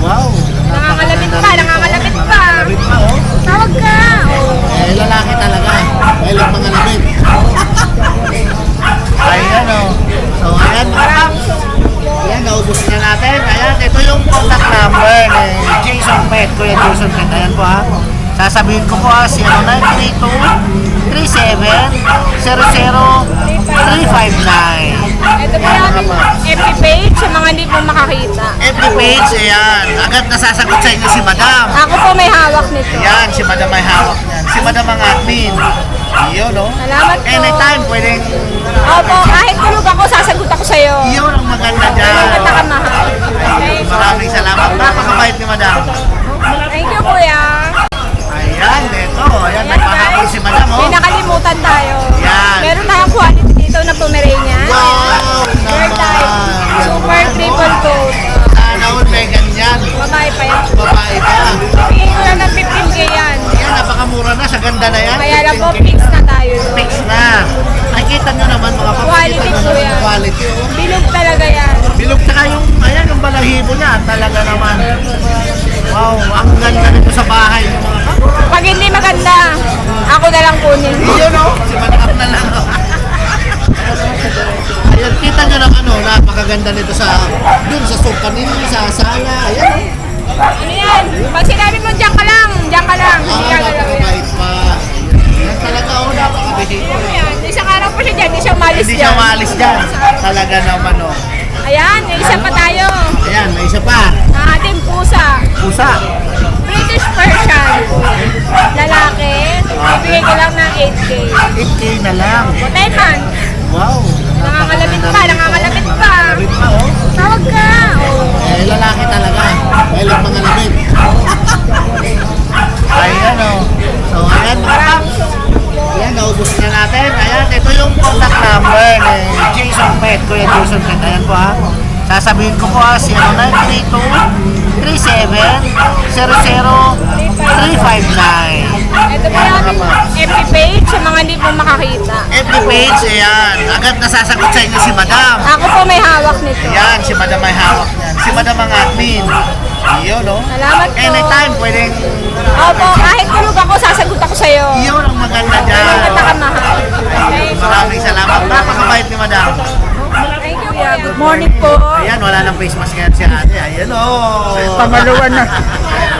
Wow. Nangangalapit pa, nangangalapit pa. Nangangalapit pa, oh. Tawag ka. Oh. Eh, lalaki talaga. Dahil ang mga lamig. Ayan, oh. So, ayan, mga paps. Ayan, naubos na natin. Ayan, ito yung contact number ni Jason Pet. Kuya Jason Pet. Ayan po, ha. Sasabihin ko po, ha, 0932-37-00-359. Ito po yung ating FB page sa mga hindi po makakita. FB page, ayan. Agad nasasagot sa inyo si Madam. Ako po may hawak nito. Ayan, si Madam may hawak niyan. Si Madam ang admin. Yun, no? Salamat po. Anytime, pwedeng... Opo, kahit tulog ako, sasagot ako sa'yo. Yun ang maganda dyan. Ang takamahal. Okay. Maraming salamat. Napakabait ni Madam. Thank you, kuya. Ayan, ito. Ayan, Ayan, nagpahabol guys. si Madam, oh. May nakalimutan tayo. Yan. Meron tayong quality dito na Pomeranian. Wow, Third type. naman. Super triple coat. Sana all may ganyan. Babae pa yan. Babae pa. Bigay ko lang ng 15K yan. Ayan, napakamura na. Sa ganda na yan. Kaya lang po, fix na tayo. Fix na. Nakikita nyo naman, mga Quality papakita nyo po naman yan. yung quality, oh. Bilog talaga yan. Bilog saka yung, ayan, yung balahibo niya. Talaga naman. Wow, ang ganda nito sa bahay ng mga paps. Pag hindi maganda, ako na lang kunin. Yun, oh. Si Madam na lang, oh. Ayan, kita nyo naman, ano, napakaganda nito sa, dun sa sofa ninyo, sa sala. Ayan, oh. Ano yan? Pag sinabi mo, diyan ka lang. Diyan ka lang. Hindi ka galaw yan. Napakabait pa. Ayan talaga, oh, napakabait. Ano yan? Isang araw pa siya dyan. Hindi siya malis Hindi dyan. siya maalis dyan. Talaga naman, oh. Ayan, may isa pa tayo. Ayan, may isa pa. Ang ating pusa. Pusa. British Persian. Lalaki. Bibigay ko lang ng 8K. 8K na lang. 10 months. Wow. Nangangalapit pa, nangangalapit pa. Nangangalapit pa, oh. Tawag ka. Oh. Eh, lalaki talaga. Dahil ang mga lamig. Ayan, oh. So, ayan, mga paps. Ayan, naubos na natin. Ayan, ito yung contact number ni Jason Pet. Kuya Jason Pet. Ayan po, ha. Sasabihin ko po, ha, 0932-37-00-359. Ito po yung ating FB page sa mga hindi po makakita. FB page, ayan. Agad nasasagot sa inyo si Madam. Ako po may hawak nito. Ayan, si Madam may hawak niyan. Si Madam ang admin. Yun, no? Salamat po. Anytime, pwedeng... Opo, kahit tulog ako, sasagot ako sa'yo. Yun ang maganda dyan. Ang takamahal. Okay. Maraming salamat. Napakabait ni Madam. Thank you, kuya. Good morning po. Ayan, wala nang face mask ngayon si ate. Ayan, oh. Pangalawa na.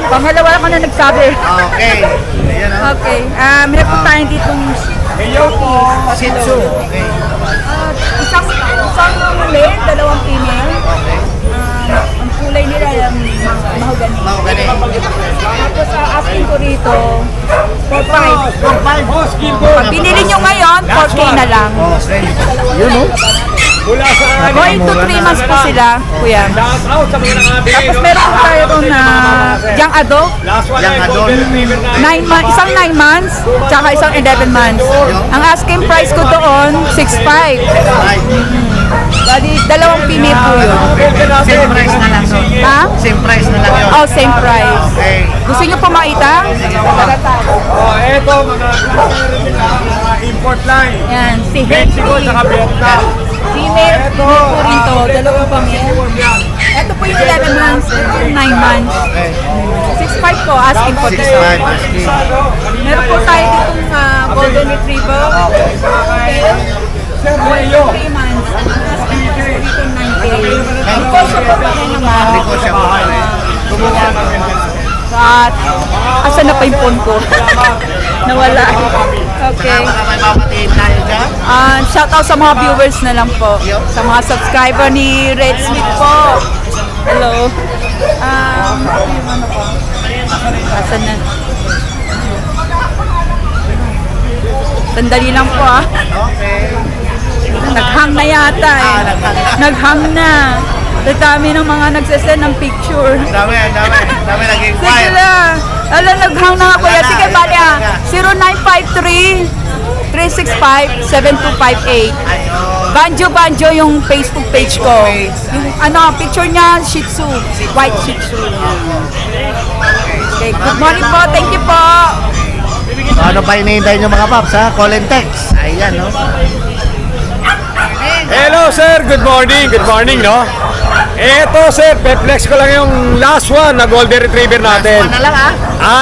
Pangalawa ko na nagsabi. Okay. Ayan, oh. Okay. Meron po tayo ditong Shih Tzu. Okay. isang muli, dalawang female. Okay. Ang kulay nila yung mahogany. Mahogany. Tapos asking ko rito, 4-5. 4-5. Binili nyo ngayon, 4K na lang. Okay. Yun, oh. Going to 3 months po sila, kuya. Tapos meron po tayo doon na young adult, Yang adon. 9 months, isang 9 months, tsaka isang 11 months. Ang asking price ko doon, 6.5. Bali, dalawang female po yun. Same price na lang, no? Ha? Same price na lang yun. Oh, same price. Okay. Gusto nyo po makita? Oh, eto mga import line. Yan, si Mexico Henry. saka Vietnam. Female po rito, dalawang pamilya. Ito po yung 11 months, 9 months. Okay. 6.5 po, asking po. 6.5 asking. Meron po tayo ditong golden retriever. Sir Mayo. 3 months. Asking po dito 9K. Negosyo po pa rin naman. Negosyo po. Gumawa namin yan. At, asan na pa yung phone ko? Nawala. Okay. Baka may papatiin tayo dyan. Shout out sa mga viewers na lang po. Sa mga subscriber ni Red Sweet po. Hello. Yung ano po. Asan na? Sandali lang po Okay. Naghang na yata eh. Naghang na. Naghang na. Ang dami ng mga nagsasend ng picture. Dami, dami. Dami naging Sige file. lang. Alam, naghang na nga kuya. Wala na, Sige, bali wala na. 0953-365-7258. Ayun. Banjo yung Facebook page ko. Yung ano, picture niya, Shih Tzu. White Shih Tzu. Okay, good morning po. Thank you po. So, ano pa hinihintay nyo mga paps, ha? Call and text. Ayan, no? Hello sir, good morning, no? Eto sir, pe-flex ko lang yung last one na golden retriever natin. Last one na lang,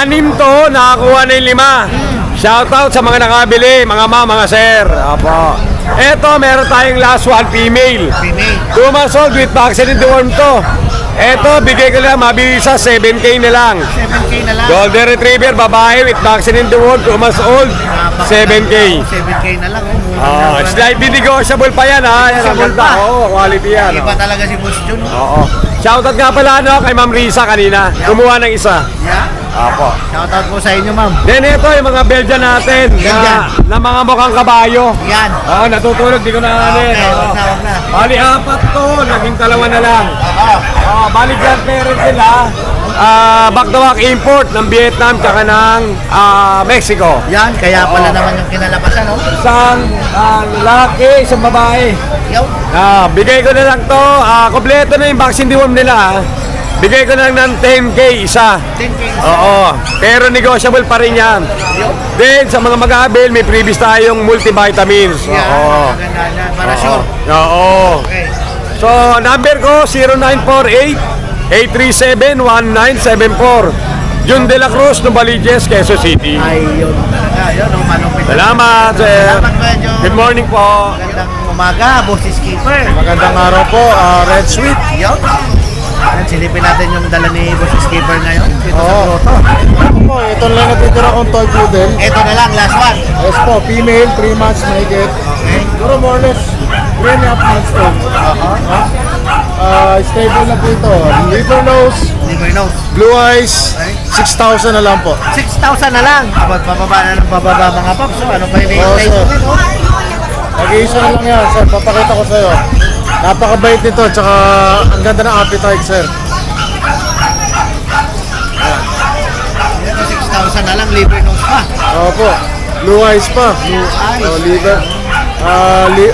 6 to, nakakuha na yung 5. Shoutout sa mga nakabili, mga mga sir. Apo. Eto, meron tayong last one, female. Female. 2 months old with vaccine and deworm to. Eto, bigay ko lang, mabisa 7K na lang. 7K na lang. Golden retriever, babae with vaccine and deworm, 2 months old, 7K. 7K na lang. Oh, slightly negotiable pa yan ha. Yan ang Negotiable ganda. pa. Oo, quality yan. Iba talaga si Boss Jun. Oo. Shoutout nga pala kay Ma'am Risa kanina. Kumuha ng isa. Yeah. Apo. Shoutout po sa inyo, ma'am. Then ito yung mga Belgian natin Belgian. na mga mukhang kabayo. Yan. Oo, natutulog. Di ko na ano Okay, yun. wag na, wag na. Bali, 4 to. Naging 2 na lang. Oo, bali grandparents sila. Back to back import ng Vietnam tsaka ng Mexico. Yan, kaya pala naman yung kinalabasan, no? Isang lalaki, isang babae. Yo. Bigay ko na lang to. Kompleto na yung vaccine deworm nila. Bigay ko na lang ng 10K isa. 10K. Oo. Pero negotiable pa rin yan. Yo. Then, sa mga mag-aabil, may previous tayong multivitamins. Yan. Oo. Maganda na. Para Oo. sure. Oo. Okay. So, number ko, 0948-837-1974. Jun De La Cruz, Novaliches, Quezon City. Ayun. Ayun, no, malupit. Salamat, sir. Salamat, medyo. Good morning po. Magandang umaga, Boss Skipper. Magandang araw po, Red Sweet. Yo. Yan, silipin natin yung dala ni Boss Skipper ngayon dito sa Oo. grotto. Po, ito lang natitira kong toy poodle. Ito na lang, last one. Yes po, female, 3 months mahigit. Okay. Siguro more or less 3.5 months old. Stable na po ito. Liver nose, Liver nose. blue eyes, 6,000 na lang po. 6,000 na lang. Abot pababa na ng pababa mga paps. So, ano pa yung Oo, i-stay sir. ko ito? Mag-iisa na lang yan, sir. Papakita ko sa'yo. Napakabait nito, tsaka ang ganda ng appetite, sir. Ito 6,000 na lang, liver nose pa. Opo, blue eyes pa. Blue eyes. Oh, liver.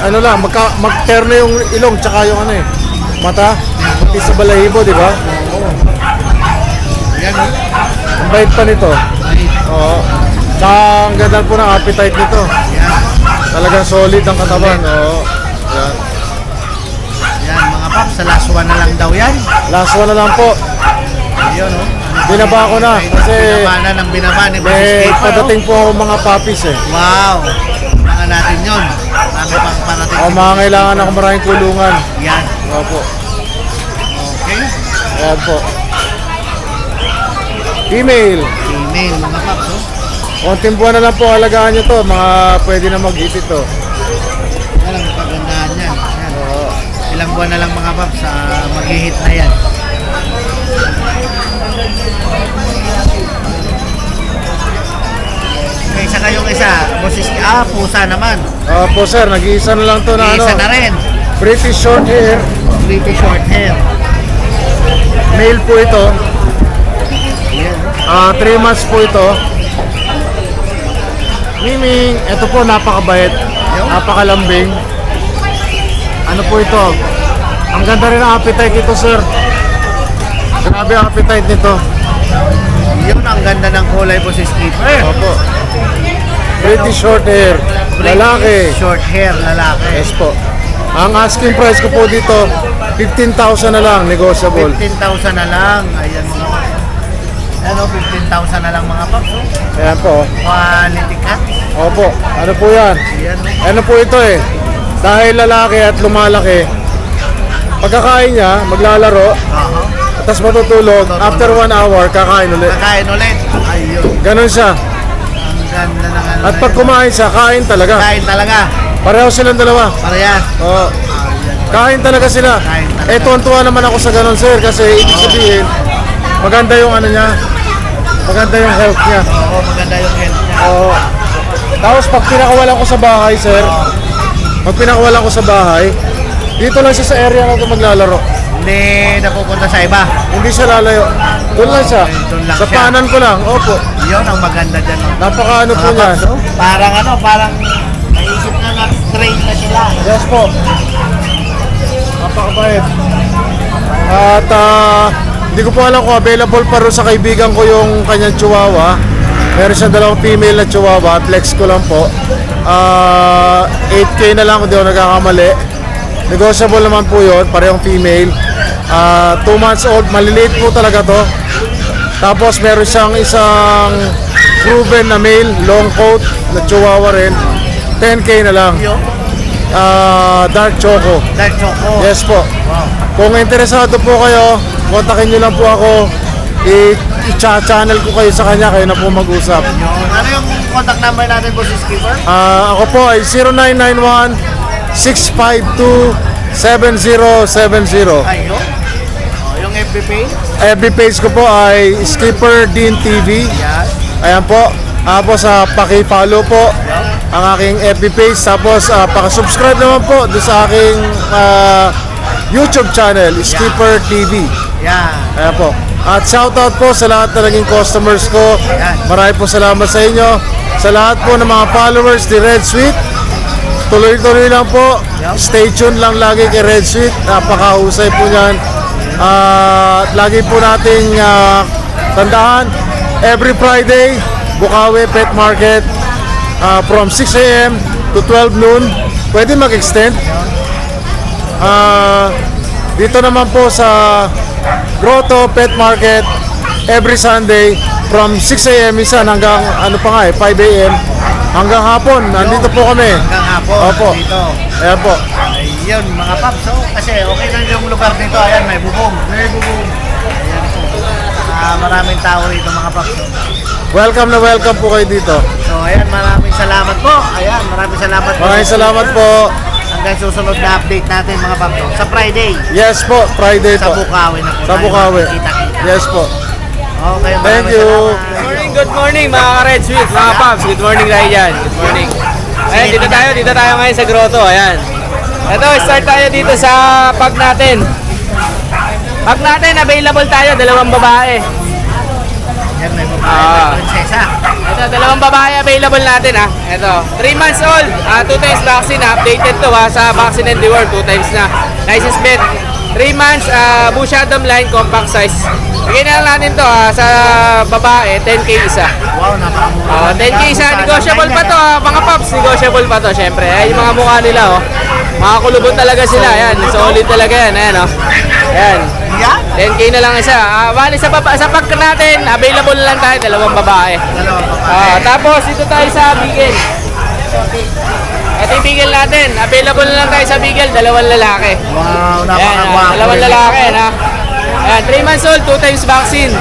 Ano lang, mag-turn na yung ilong, tsaka yung ano mata. Pati sa balahibo, di ba? Yan. Ang bait pa nito. Ay, Oo. Tsaka ang ganda po ng appetite nito. yan. Talagang solid ang katawan. Oo. Yan. Yan mga paps, sa last one na lang daw yan. Last one na lang po. Ayun, oh. Binaba ko na kasi Binaba na ng binaba ni Boss may Skipper. padating po ako mga puppies eh. Wow. Mga natin yun. Marami pang parating. O mga kailangan ako maraming kulungan. Yan. Opo. Okay. Ayan po. Female. Email mga paps, oh. Konting buwan na lang po alagaan nyo to. Mga pwede na mag-hit ito. Yan ang kagandahan yan. Yan. Ilang buwan na lang mga paps sa mag-hit na yan. Okay, isa kayong isa. Boses, pusa naman. Opo sir, nag-iisa na lang to na ano. Isa na rin. British short hair. Pretty short hair. Male po ito. Yan. 3 months po ito. Miming, ito po napakabait. Napakalambing. Ano po ito? Ang ganda rin ang appetite nito, sir. Grabe ang appetite nito. Yun ang ganda ng kulay po si Skipper. Opo. British short hair. Lalaki. Short hair, lalaki. Yes po. Ang asking price ko po dito, 15,000 na lang, negotiable. 15,000 na lang. Ayan mga paps. Ano, 15,000 na lang mga paps. Oh. Ayan po. Quality cat. Opo. Ano po yan? Ayan. Oh. Ano po ito eh. Dahil lalaki at lumalaki, pagkakain niya, maglalaro, Aha. tapos matutulog, after 1 hour, kakain ulit. Kakain ulit. Ayun. Ganon siya. Ang ganda ng ano. At pag kumain siya, kain talaga. Kain talaga. Pareho silang dalawa. Parehas. Oo. Ayan. Kain talaga sila. Kain talaga. Eh, tuwan-tuwa naman ako sa ganon, sir, kasi ibig sabihin, maganda yung ano niya, maganda yung health niya. Oo, maganda yung health niya. Oo. Tapos pag pinakawalan ko sa bahay, sir, pag pinakawalan ko sa bahay, dito lang siya sa area na ito maglalaro. Hindi napupunta sa iba. Hindi siya lalayo. Doon lang siya. Doon lang Sa siya. panan ko lang. Opo. Yun ang maganda dyan. Oh. Napaka ano po Mga niyan. paps, oh. Parang ano, parang naisip na na-train na sila. Yes po. Napakabait. At hindi ko po alam kung available pa rin sa kaibigan ko yung kanyang chihuahua. Meron siyang dalawang female na chihuahua. Flex ko lang po. 8K na lang kung di ako nagkakamali. Negotiable naman po yun, parehong female. 2 months old, maliliit po talaga to. Tapos meron siyang isang proven na male, long coat, na chihuahua rin. 10K na lang. Yung Dark Choco. dark choco. Yes po. Wow. Kung interesado po kayo, kontakin nyo lang po ako. I-channel ko kayo sa kanya, kayo na po mag-usap. Yung, ano yung contact number natin po si Skipper? Ako po ay 0991-652-7070. Ayun. Yung FB page? FB page ko po ay Skipper Dean TV. Yan. Ayan po. Tapos paki-follow po ang aking FB page. Tapos paki-subscribe naman po doon sa aking YouTube channel, Skipper TV. Yan. Ayan po. At shoutout po sa lahat na naging customers ko. Marami po salamat sa inyo. Sa lahat po ng mga followers ni Red Sweet. Tuloy-tuloy lang po. Stay tuned lang lagi kay Red Sweet. Napakahusay po niyan. At lagi po nating tandaan, every Friday, Bukawi Pet Market from 6 a.m. to 12 noon. Pwede mag-extend. Dito naman po sa Grotto Pet Market every Sunday from 6 a.m. minsan hanggang 5 a.m. hanggang hapon. Nandito po kami. Hanggang hapon. Opo. Dito. Ayan po. Ayun, mga paps. So, kasi okay lang yung lugar dito. Ayan, may bubong. May bubong. Ayan po. Maraming tao rito, mga paps. Welcome na welcome po kayo dito. So, ayan, maraming salamat po. Ayan, maraming salamat po. Maraming salamat po. Hanggang susunod na update natin, mga paps. Sa Friday. Yes po, Friday Sa po. Bukawi na po. Sa tayo Bukawi. magkikita-kita. Yes po. Okay, Thank maraming you. salamat. Good morning mga ka-Red Sweet, mga Pops. Good morning tayo dyan. Good morning. Ayan, dito tayo ngayon sa grotto. Ayan. Ito, start tayo dito sa pack natin. Pack natin, available tayo, 2 babae. Yan, may babae, Ah. may prinsesa. Ito, 2 babae available natin ha. Ito, 3 months old, 2 times vaccine, updated to ha, sa Vaccine and Reward, 2 times na. License plate. 3 months, Bush Adam line, compact size. Bigyan na lang natin to sa babae, 10K isa. Wow, napakamura. 10K isa, negotiable pa to mga Pops, negotiable pa to syempre. Ayan yung mga mukha nila mga kulubot talaga sila, ayan, solid talaga yan, ayan Ayan, Yan. 10K na lang isa. Bali sa pack natin, available lang tayo, 2 babae. Dalawang babae. Tapos dito tayo sa Beagle. Ito yung Beagle natin, available na lang tayo sa Beagle, 2 lalaki. Wow, Ayan, napakagwapo. 2 lalaki, Ayan, 3 months old, 2 times vaccine.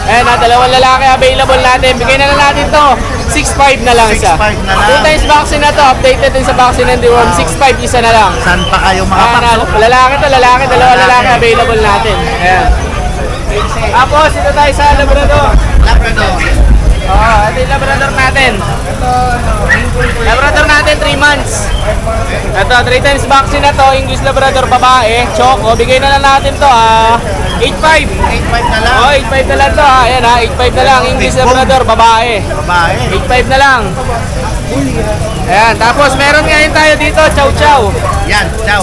Ayan, 2 lalaki available natin. Bigyan na lang natin to. 6.5 na lang isa. 6.5 na lang. 2 times vaccine na to. Updated din sa vaccine and deworm. 6.5 isa na lang. Saan pa kayo mga Ayan, paps? lalaki to, lalaki. 2 lalaki available natin. Ayan. Tapos, ito tayo sa Labrador. Labrador. Ito yung Labrador natin. Labrador natin, 3 months. Ito, 3 times vaccine na to. English Labrador babae. Choco. Bigay na lang natin to 8.5. 8.5 na lang. 8.5 na lang to Ayan 8.5 na lang. English Labrador, babae. Babae. 8.5 na lang. Ayan, tapos meron ngayon tayo dito, chow chow. Yan, ciao.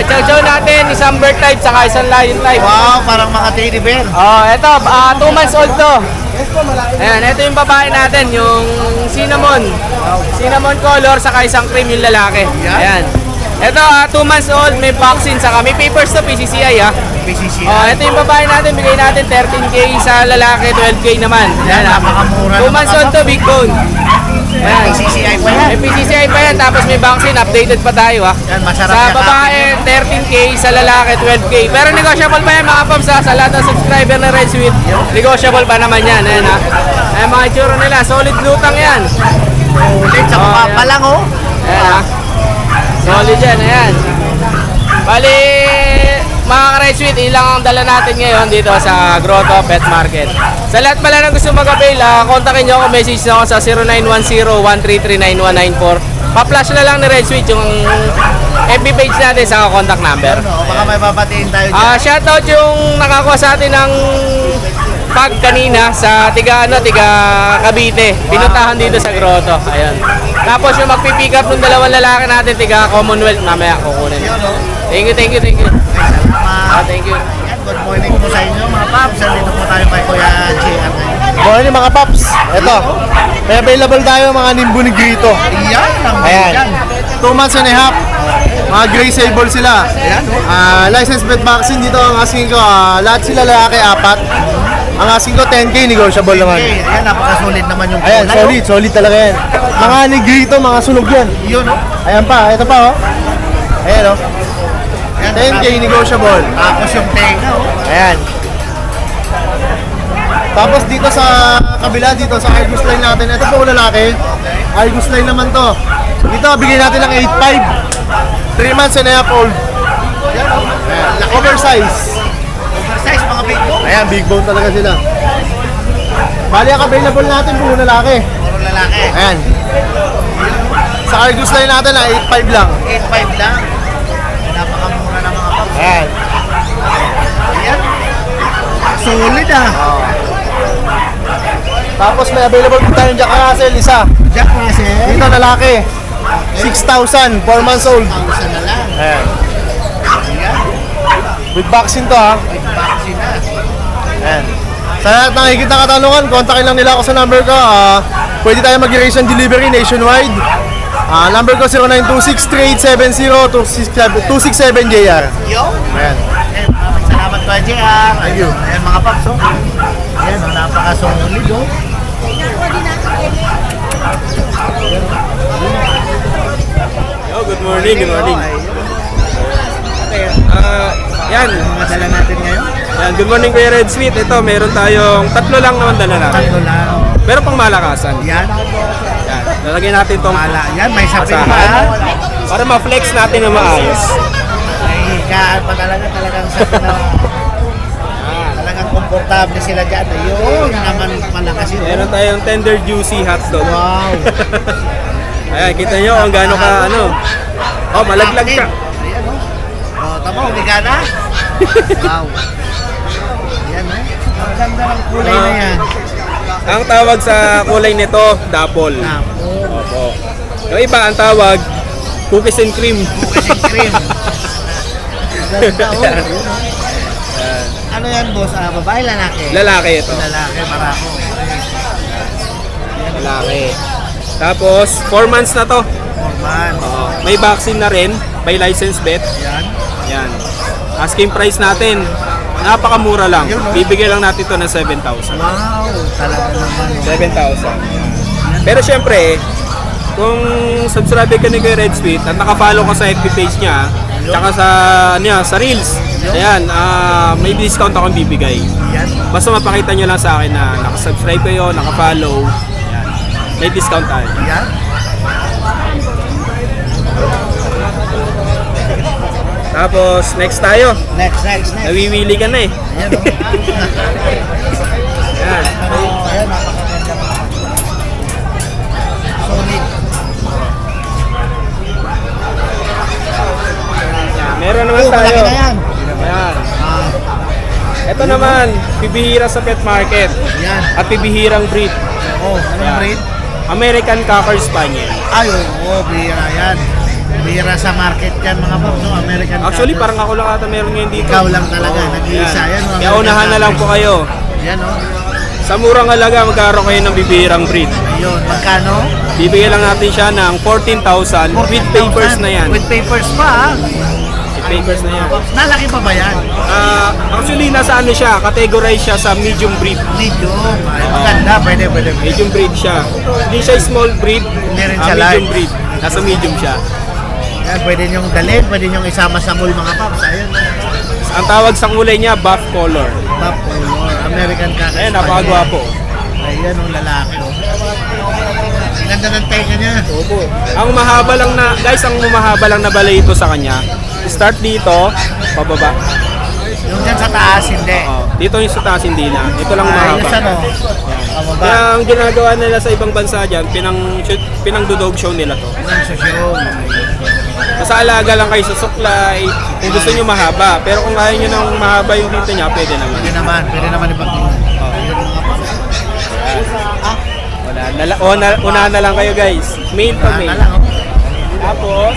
Chow chow natin, isang bird type, saka isang lion type. Wow, parang mga teddy bear. Ito, 2 months old to. Ayan, ito yung babae natin, yung cinnamon. Cinnamon color, saka isang cream yung lalaki. Ayan. Ito, 2 months old, may vaccine, saka may papers to, PCCI PCC. ito yung babae natin, bigay natin 13K sa lalaki, 12K naman. Yan, napakamura. 2 months old to, big bone. Ayan. PCCI pa yan. May PCCI pa yan, tapos may vaccine, updated pa tayo Yan, masarap Sa yan, babae, 13K, sa lalaki, 12K. Pero negotiable pa yan mga Pops sa lahat ng subscriber na Red Sweet. Negotiable pa naman yan, ayan Ayan mga itsura nila, solid lutang yan. Ulit, sa baba pa lang Ayan solid yan, ayan. Bali, mga ka-Red Sweet, ilang ang dala natin ngayon dito sa Grotto Pet Market. Sa lahat pala na gusto mag-avail, kontakin nyo ako, message nyo ako sa 0910-133-9194. Pa-flash na lang ni Red Sweet yung FB page natin sa contact number. Baka may babatiin tayo dyan. Shoutout yung nakakuha sa atin ng pag kanina sa tiga Cavite. Pinuntahan dito sa Grotto. Ayun. Tapos yung magpi-pick up ng 2 lalaki natin tiga Commonwealth, mamaya kukunin. Thank you. Salamat. Thank you. Yan, good morning po sa inyo mga paps. Dito po tayo kay Kuya JR ngayon. Morning mga paps. Ito. May available tayo mga Nimbo Negrito. Yan, ang Ayan. yan. 2 months and a half. Mga gray sable sila. License plate vaccine dito ang asking ko. Lahat sila lalaki, 4. Ang asking ko 10K, negotiable naman. Okay, ayan, napaka-solid naman yung Ayan, kulay. solid talaga yan. Mga negrito, mga sunog yan. Yun, oh. Ayan pa, ito pa oh. Ayan oh. Ayan, 10K negotiable. Tapos yung tenga, oh. Ayan. Tapos dito sa kabila, dito sa Argus line natin, ito po lalaki. Argus line naman to. Dito, bigyan natin ng 8.5. 3 months and a half old. Ayan, oh. Ayan. Oversize. Oversize, mga big bone. Ayan, big bone talaga sila. Bali, ang available natin puro lalaki. Puro lalaki. Ayan. Sa Argus line natin, 8.5 lang. 8.5 lang. Napakamura ng mga paps. Ayan. Ayan. Solid, ah. Tapos may available po tayong Jack Russell, isa. Jack Russell. Dito lalaki. 6,000, 4 months old. 1,000 na lang. Ayan. Ayan. With vaccine to ha. May vaccine na. Ayan. Sa lahat ng higit na katanungan, kontakin lang nila ako sa number ko. Pwede tayo mag-erase and delivery nationwide. Number ko 0926-3870-267-JR. Yo. Ayan. Ayan, salamat ko, JR. Thank you. Ayan, mga paps, oh. Ayan, oh, napaka-solid, oh. Yo, good morning, good morning. Okay, Yan. mga dala natin ngayon. Yan, good morning Kuya Red Sweet. Ito, meron tayong 3 lang naman dala natin. Tatlo lang. Meron pang malakasan. Yan. Yan. Lalagyan natin itong Mala. Yan, may sapin pa. asahan. Para ma-flex natin na maayos. May higaan pa talagang sapin na. Talagang komportable sila dyan. Ayun, naman pala kasi. oh. Meron tayong tender juicy hotdog. Wow. Ayan, kita nyo kung gaano ka ano. Oh, malaglag ka. Ayan, oh. Oh, tama, humiga na. Wow. Ayan, oh. Ang ganda ng kulay na yan. Ang tawag sa kulay nito, double. Napo. Opo. Yung iba, ang tawag, cookies and cream. Cookies and cream. Ganda, oh. Ayun, oh. Ano yan, boss? Babae, lalaki? Lalaki ito. Lalaki, marako. Lalaki. Tapos, 4 months na to. Forman. Oo. May vaccine na rin, by license vet. Yan. Yan. Asking price natin, napakamura lang. Yun, no? Bibigyan lang natin to ng 7,000. Wow, talaga naman. 7,000. Pero syempre, kung subscribe ka ni Kuya Red Sweet at nakafollow ka sa FB page niya, tsaka sa sa Reels, ayan, may discount akong bibigay. Yan. Basta mapakita nyo lang sa akin na nakasubscribe kayo, nakafollow, ayan, may discount tayo. Yan. Tapos, next tayo. Next. Nawiwili ka na eh. Ayan, oh. Ayan. Oh, ayan, napakaganda mo. Solid. Meron naman Oh, malaki tayo. na yan. Ayan. Ah, Ito naman, pibihira sa pet market yan. at pibihirang breed. Oh, anong Yan. breed? American Cocker Spaniel. Ay, oo, bihira yan. Bihira sa market yan, mga boss, no? American Actually, Cocker. parang ako lang ata meron ngayon dito. Ikaw lang talaga, nag-iisa. Yan, mga Kaya unahan na lang po kayo. Yan, oh. Sa murang halaga, magkaroon kayo ng bibihirang breed. Ayun, magkano? Bibigyan lang natin siya ng 14,000 with papers na yan. With papers pa, ah. With papers na yan. Nalaki pa ba yan? Actually, nasa ano siya, categorize siya sa medium breed. Medium. Ay, maganda, pwede. Medium breed siya. Hindi siya small breed, Hindi rin siya medium large. breed. Nasa medium siya. Yan, pwede nyong dalhin, pwede nyong isama sa mall, mga paps. Ayun, Ang tawag sa kulay niya, buff color. Buff color, American Cocker. Ayan, napakagwapo. Ayan, ang lalaki, oh. Ganda ng tenga niya. Opo. Ang mahaba lang na, guys, ang mahaba lang na balahibo sa kanya. Start dito, pababa. Yung dyan sa taas, hindi. Dito yung sa taas, hindi na. Ito lang mahaba. Ayos, ano? Pababa. Kaya ang ginagawa nila sa ibang bansa dyan, pinang-dudog show nila to. Yan sa show. Sa alaga lang kayo sa suklay, kung gusto nyo mahaba. Pero kung ayaw nyo ng mahaba yung dito niya, pwede naman. Pwede naman ipag-iwan. Ayun, mga paps. Unahan na lang kayo guys. Male to Na male. lang, oh. Tapos,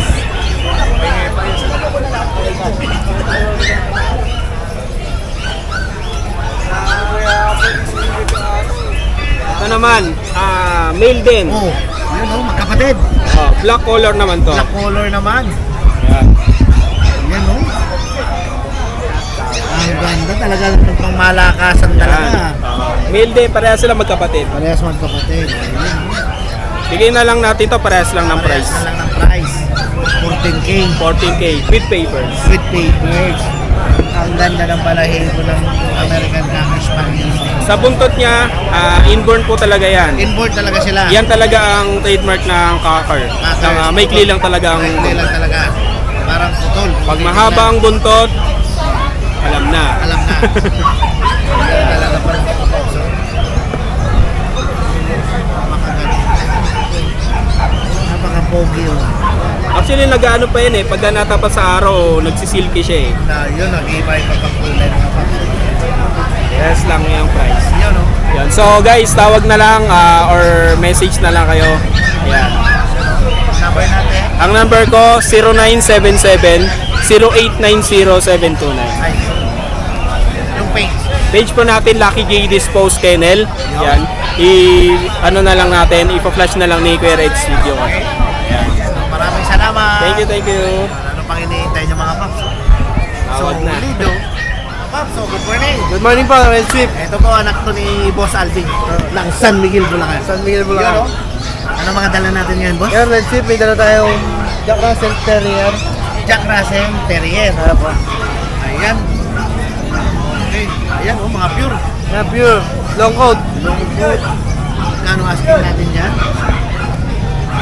ito naman, male din. Oh, yun, oh, magkapatid. Black color naman to. Black color naman. Yan. Yan, no? Ang ganda talaga ng pangmalakasan talaga. Male din, parehas sila magkapatid. Parehas magkapatid. Ayan, no? Bigay na lang natin to, parehas lang ng Parehas price. na lang ng price. 14K. 14K with papers. With papers. Ang ganda ng balahibo ng American Cocker Spaniel. Sa buntot niya, inborn po talaga yan. Inboard talaga sila. Yan talaga ang trademark ng Cocker. Maikli lang talaga ang Maikli lang talaga. Parang putol. Pag mahaba ang buntot, alam na. Alam na. Yan talaga parang kapapapso. Napaka-pogi yun. Actually, nag-ano pa yun eh. Pag natapat sa araw, nagsisilky siya eh. Na yun, nag-iba yung pagkakulay ng kapapso. Yes lang yung price. Yun, no? Yan. So guys, tawag na lang or message na lang kayo. Ayan. Number natin. Ang number ko, 0977-0890-729. Ay. Yung page. Page po natin, Lucky J Dispose Kennel. Yan. Ano na lang natin, ipa-flash na lang ni Kuya Red Studio. Okay. Ayan. Maraming salamat. Thank you, thank you. Ano pang hinihintay niyo mga paps? Tawag na. Lido. Paps, so good morning. Good morning po, Red Sweep. Ito po anak to ni Boss Alvin ng San Miguel, Bulacan. San Miguel, Yun, Bulacan. no? Ano mga dala natin ngayon, boss? Yan, Red Sweep, may dala tayong Jack Russell Terrier. Jack Russell Terrier. Ano po? Ayan. Okay. Ayan, oh, mga pure. Yan, pure. Long coat. Long coat. Kano asking natin dyan?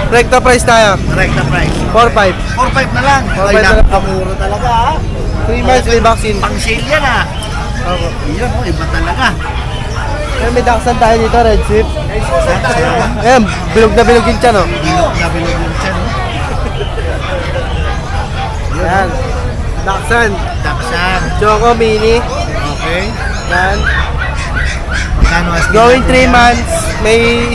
Recta price tayo. Recta price. 4-5. 4-5 na lang. 4-5 Ay, na lang. napakamura talaga, ha? 3 months may vaccine. Pang sale yan, ha? Opo. Ayan, oh, iba talaga. Yan, may Dachshund tayo dito, Red Sweep. Bilog Ayan, bilog na bilog yung tiyan, oh. na bilog yung siya, no? Yan. Dachshund. Dachshund. Choco Mini. Okay. Yan. Kano asking Going natin 3 yan? months, may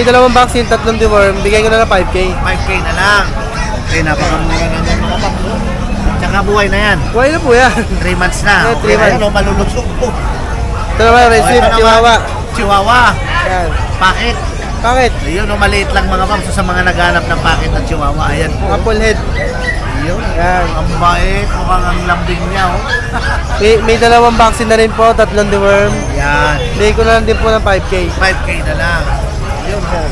dalawang vaccine, 3 deworm. Bigay ko na 5K. 5K na lang. Okay, napakamura na ng mga paps, no? Tsaka buhay na yan. Buhay na po yan. 3 months na. Yeah, 3 months. Ayan, oh, malulusog po. Ito naman, Red Sweep, ito naman, Chihuahua. Chihuahua. Yan. Packet. Bakit? Ayun, oh, maliit lang mga paps sa mga naghanap ng packet ng Chihuahua. Ayan po. Apple head. Ayun. Yan. Ang bait. Mukhang ang lambing niya, oh. May dalawang vaccine na rin po, 3 deworm. Yan. Bigay ko na lang din po ng 5K. 5K na lang. Ayun, oh.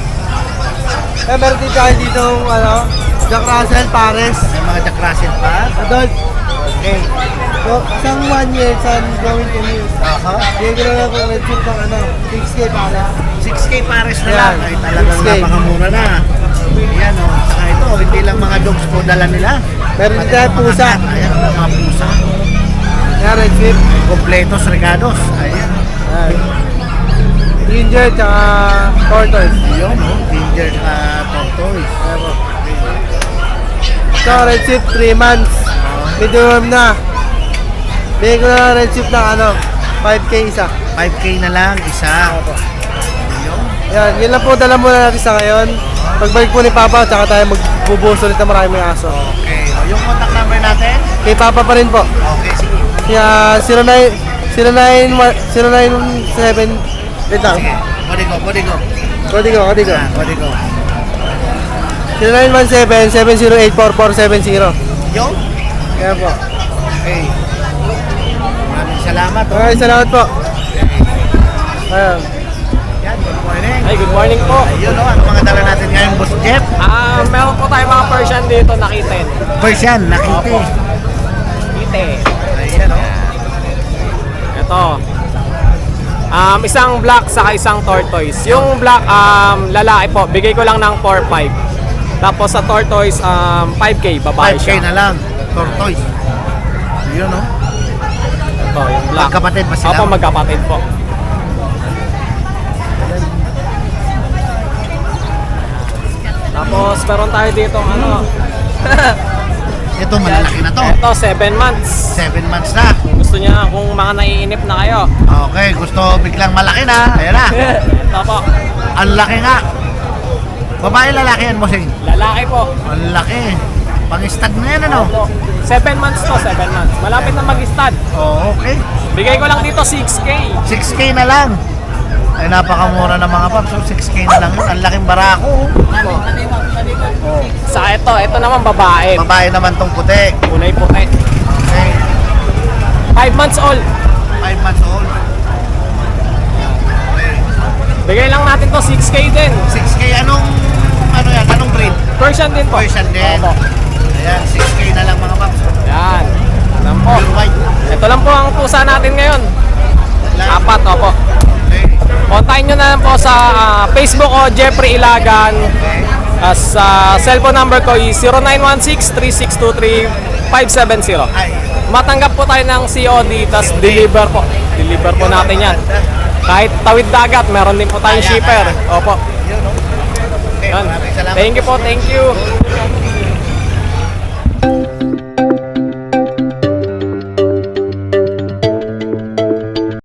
Meron din tayo dito, Jack Russell Pares. May mga Jack Russell pa. Adult. Okay. So, isang 1 year, isang going 2 years. Aha. Bigay ko na lang po Red Sweep ng 6K Pares. 6K pares na Yan. lang. Ay, talagang 6K. napakamura na. Ayan, oh. Saka ito, hindi lang mga dogs po dala nila. Meron din tayo Mga pusa. cat. Ayan, mga pusa. Yan, Red Sweep. Kompletos, regados. Ayan. Yan. Ginger, tsaka tortoise. Ayun, oh. Ginger at tortoise. Ayan po. So, Red Sweep, 3 months. May deworm na. Bigay ko na lang Red Sweep ng 5K isa. 5K na lang, isa. Yan, yun lang po dala muna natin sa ngayon. Pagbalik po ni Papa, tsaka tayo magbubuso ulit ng maraming aso. Okay. O, yung contact number natin? Kay Papa pa rin po. Okay, sige. Kaya 0917, wait lang. Sige. Kodigo. Kodigo. Ah, kodigo. 0917-708-4470. Yung? Kaya po. Okay. Maraming salamat. Oh. Okay, salamat po. Okay. Ayan. Yan, good morning. Ay, good morning po. Ayun, oh. Ano mga dala natin ngayon, Boss Jeff? Meron po tayo mga Persian dito, nakiten. Persian, nakiti. Kite. Ayan, oh. Ito. Isang black saka isang tortoise. Yung black lalaki po, bigay ko lang ng 4-5. Tapos sa tortoise 5K, babae 5K siya. na lang. Tortoise. Ayun, oh. Ito, yung black. Magkapatid ba sila? Opo, magkapatid po. Tapos meron tayo dito Ito, malalaki na to. Ito 7 months. 7 months na. Gusto niya kung mga naiinip na kayo. Okay, gusto biglang malaki na. Ayan na. Ito po. Ang laki nga. Babae, lalaki yan, Bossing. Lalaki po. Ang laki. Pang-stud na yan, ano? Opo. 7 months to, 7 months. Malapit na mag-stud. Oh, okay. Bigay ko lang dito 6K. 6K na lang. Ay, napakamura ng mga paps. So, 6K na lang yun. Ang laking barako. Sa ito naman babae. Babae naman tong puti. Kulay puti. Okay. 5 months old. 5 months old. Bigay lang natin to 6K din. 6K, ano yan? Anong breed? Persian din po. Persian din. Opo. Ayan, 6K na lang mga paps. Yan. Alam po. Pure white. Ito lang po ang pusa natin ngayon. Lang. 4, opo. Okay. Kontakin nyo na lang po sa Facebook ko, Jeffrey Ilagan. As cellphone number ko is 0916-3623-570. Ay, Matanggap po tayo ng COD, tas deliver po. Deliver po natin yan. Kahit tawid dagat, meron din po tayong shipper. Opo. yun, no? Okay, Yan. maraming salamat. Thank you po, thank you.